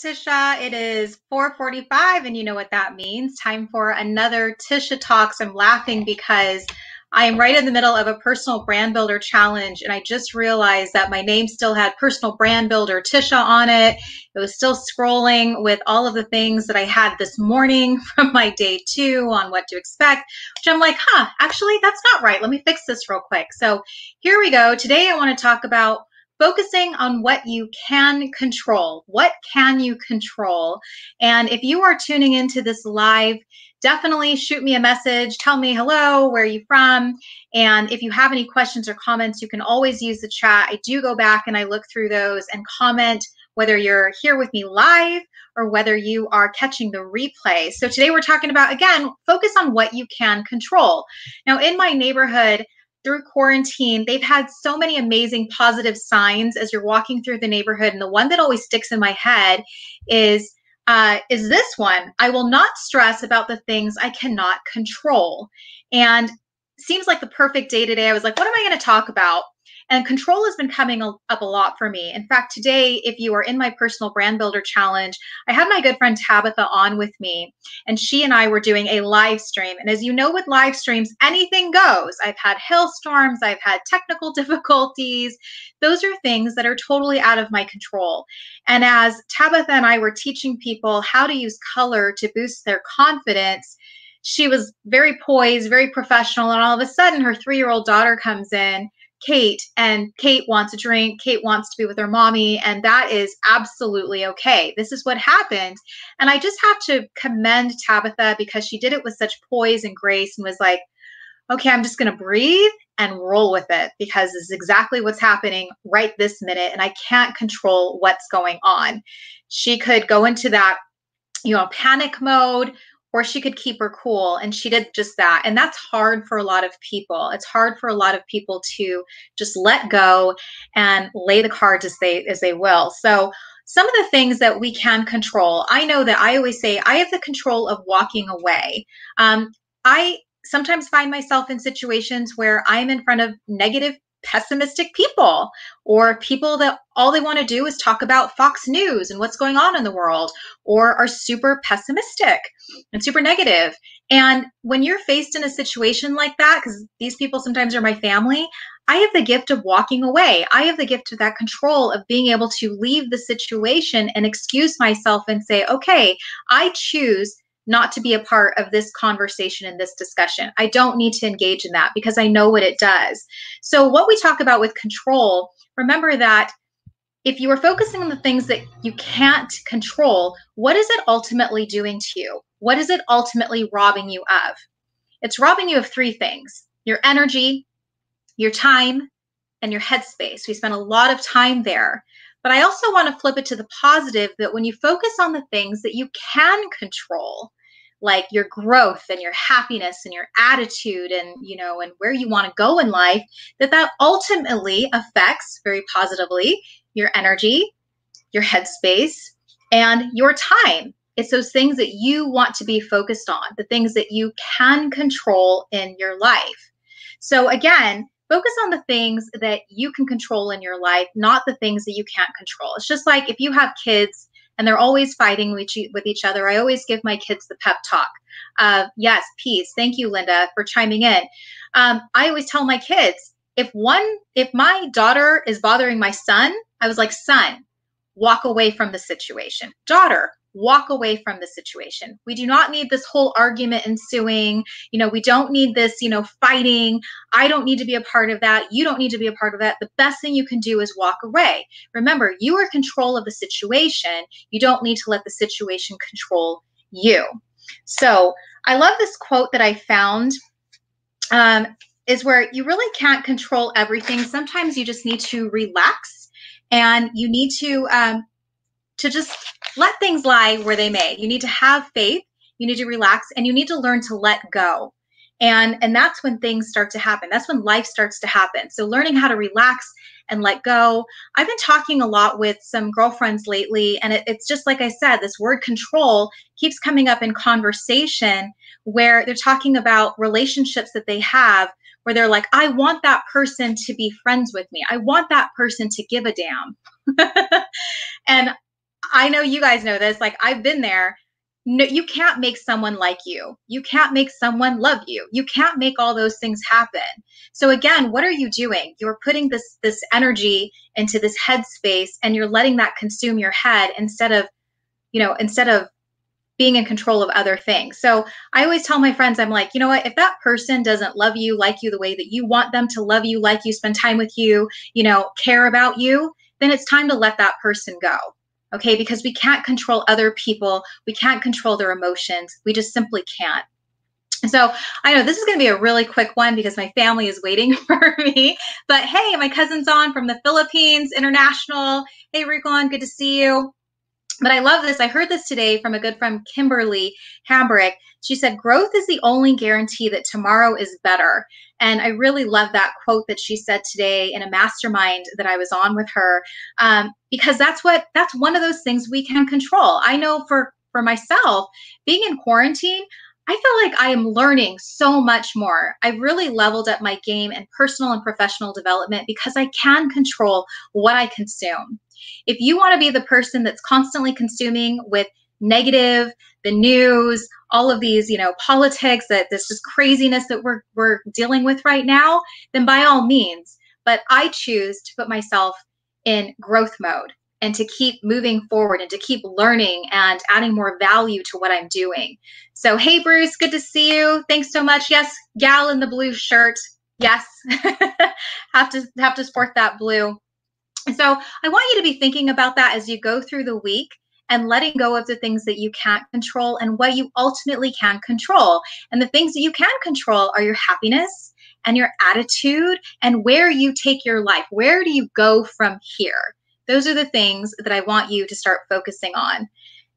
Tisha. It is 4:45, and you know what that means. Time for another Tisha Talks. I'm laughing because I am right in the middle of a personal brand builder challenge, and I just realized that my name still had personal brand builder Tisha on it. It was still scrolling with all of the things that I had this morning from my day 2 on what to expect, which I'm like, actually, that's not right. Let me fix this real quick. So here we go. Today, I want to talk about focusing on what you can control. What can you control? And if you are tuning into this live, definitely shoot me a message. Tell me hello, where are you from? And if you have any questions or comments, you can always use the chat. I do go back and I look through those and comment, whether you're here with me live or whether you are catching the replay. So today we're talking about, again, focus on what you can control. Now, in my neighborhood, through quarantine, they've had so many amazing positive signs as you're walking through the neighborhood. And the one that always sticks in my head is this one: I will not stress about the things I cannot control. And seems like the perfect day today. I was like, what am I going to talk about? And control has been coming up a lot for me. In fact, today, if you are in my personal brand builder challenge, I had my good friend Tabitha on with me, and she and I were doing a live stream. And as you know, with live streams, anything goes. I've had hailstorms, I've had technical difficulties. Those are things that are totally out of my control. And as Tabitha and I were teaching people how to use color to boost their confidence, she was very poised, very professional, and all of a sudden her 3-year-old daughter comes in, Kate, and Kate wants a drink. Kate wants to be with her mommy, and that is absolutely okay. This is what happened. And I just have to commend Tabitha because she did it with such poise and grace and was like, okay, I'm just going to breathe and roll with it because this is exactly what's happening right this minute, and I can't control what's going on. She could go into that, panic mode, or she could keep her cool, and she did just that. And that's hard for a lot of people. It's hard for a lot of people to just let go and lay the cards as they will. So some of the things that we can control, I know that I always say I have the control of walking away. I sometimes find myself in situations where I'm in front of negative, pessimistic people, or people that all they want to do is talk about Fox News and what's going on in the world, or are super pessimistic and super negative. And when you're faced in a situation like that, because these people sometimes are my family, I have the gift of walking away. I have the gift of that control of being able to leave the situation and excuse myself and say, okay, I choose not to be a part of this conversation and this discussion. I don't need to engage in that because I know what it does. So what we talk about with control, remember that if you are focusing on the things that you can't control, what is it ultimately doing to you? What is it ultimately robbing you of? It's robbing you of 3 things: your energy, your time, and your headspace. We spend a lot of time there. But I also want to flip it to the positive, that when you focus on the things that you can control, like your growth and your happiness and your attitude and, and where you want to go in life, that ultimately affects very positively your energy, your headspace, and your time. It's those things that you want to be focused on, the things that you can control in your life. So again, focus on the things that you can control in your life, not the things that you can't control. It's just like if you have kids and they're always fighting with each other, I always give my kids the pep talk. Yes, peace. Thank you, Linda, for chiming in. I always tell my kids, if my daughter is bothering my son, I was like, son, walk away from the situation. Daughter, walk away from the situation. We do not need this whole argument ensuing. We don't need this, fighting. I don't need to be a part of that. You don't need to be a part of that. The best thing you can do is walk away. Remember, you are in control of the situation. You don't need to let the situation control you. So I love this quote that I found, is where you really can't control everything. Sometimes you just need to relax, and you need to just let things lie where they may. You need to have faith, you need to relax, and you need to learn to let go. And that's when things start to happen. That's when life starts to happen. So learning how to relax and let go. I've been talking a lot with some girlfriends lately, and it's just like I said, this word control keeps coming up in conversation where they're talking about relationships that they have, where they're like, I want that person to be friends with me. I want that person to give a damn. And I know you guys know this. Like, I've been there. No, you can't make someone like you. You can't make someone love you. You can't make all those things happen. So again, what are you doing? You're putting this energy into this headspace, and you're letting that consume your head instead of, instead of being in control of other things. So I always tell my friends, I'm like, you know what, if that person doesn't love you, like you the way that you want them to love you, like you, spend time with you, care about you, then it's time to let that person go. Okay, because we can't control other people. We can't control their emotions. We just simply can't. So I know this is going to be a really quick one because my family is waiting for me. But hey, my cousin's on from the Philippines, international. Hey, Rikon, good to see you. But I love this. I heard this today from a good friend, Kimberly Hambrick. She said, growth is the only guarantee that tomorrow is better. And I really love that quote that she said today in a mastermind that I was on with her, because that's one of those things we can control. I know for myself, being in quarantine, I feel like I am learning so much more. I've really leveled up my game in personal and professional development because I can control what I consume. If you want to be the person that's constantly consuming with negative, the news, all of these, politics, that this is craziness that we're dealing with right now, then by all means. But I choose to put myself in growth mode and to keep moving forward and to keep learning and adding more value to what I'm doing. So, hey, Bruce, good to see you. Thanks so much. Yes, gal in the blue shirt. Yes, have to sport that blue. So I want you to be thinking about that as you go through the week and letting go of the things that you can't control and what you ultimately can control. And the things that you can control are your happiness and your attitude and where you take your life. Where do you go from here? Those are the things that I want you to start focusing on.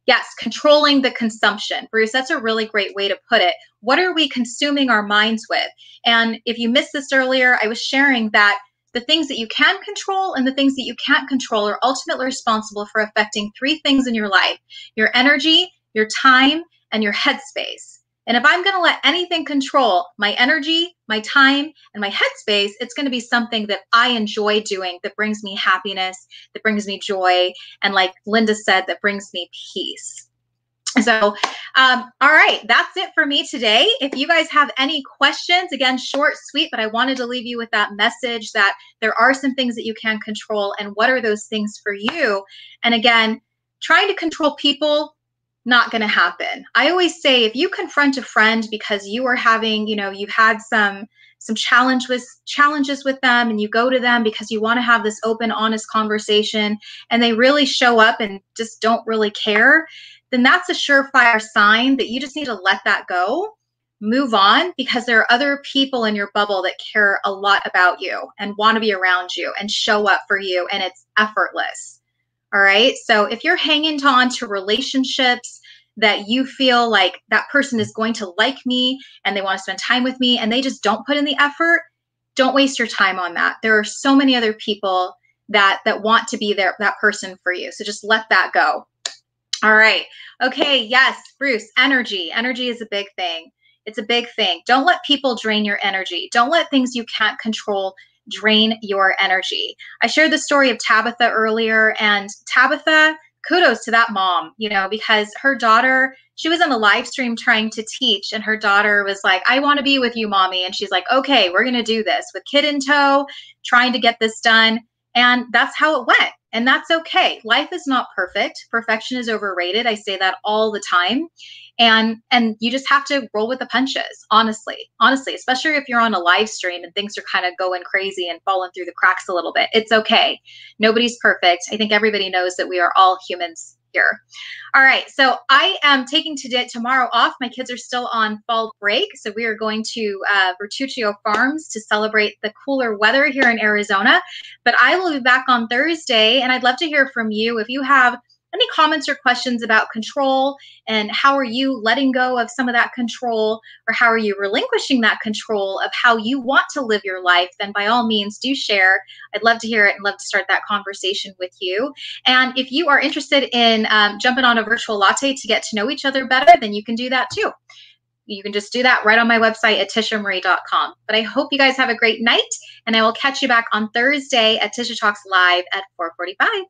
Yes, controlling the consumption. Bruce, that's a really great way to put it. What are we consuming our minds with? And if you missed this earlier, I was sharing that the things that you can control and the things that you can't control are ultimately responsible for affecting three things in your life: your energy, your time, and your headspace. And if I'm going to let anything control my energy, my time, and my headspace, it's going to be something that I enjoy doing, that brings me happiness, that brings me joy, and like Linda said, that brings me peace. So, all right, that's it for me today. If you guys have any questions, again, short, sweet, but I wanted to leave you with that message that there are some things that you can control, and what are those things for you? And again, trying to control people, not going to happen. I always say, if you confront a friend because you are having, you've had some challenges with them, and you go to them because you want to have this open, honest conversation, and they really show up and just don't really care, then that's a surefire sign that you just need to let that go, move on, because there are other people in your bubble that care a lot about you and want to be around you and show up for you, and it's effortless. All right. So if you're hanging on to relationships that you feel like that person is going to like me and they want to spend time with me and they just don't put in the effort, don't waste your time on that. There are so many other people that want to be there, that person for you. So just let that go. All right. Okay. Yes, Bruce, energy. Energy is a big thing. It's a big thing. Don't let people drain your energy. Don't let things you can't control drain your energy. I shared the story of Tabitha earlier, and Tabitha, kudos to that mom, because her daughter, she was on a live stream trying to teach, and her daughter was like, I want to be with you, mommy. And she's like, okay, we're going to do this with kid in tow, trying to get this done. And that's how it went. And that's okay. Life is not perfect. Perfection is overrated. I say that all the time. And you just have to roll with the punches, honestly, especially if you're on a live stream and things are kind of going crazy and falling through the cracks a little bit. It's okay. Nobody's perfect. I think everybody knows that we are all humans here. All right. So I am taking tomorrow off. My kids are still on fall break. So we are going to Bertuccio Farms to celebrate the cooler weather here in Arizona. But I will be back on Thursday, and I'd love to hear from you. If you have any comments or questions about control, and how are you letting go of some of that control, or how are you relinquishing that control of how you want to live your life, then by all means do share. I'd love to hear it and love to start that conversation with you. And if you are interested in jumping on a virtual latte to get to know each other better, then you can do that too. You can just do that right on my website at TishaMarie.com. But I hope you guys have a great night, and I will catch you back on Thursday at Tisha Talks Live at 4:45.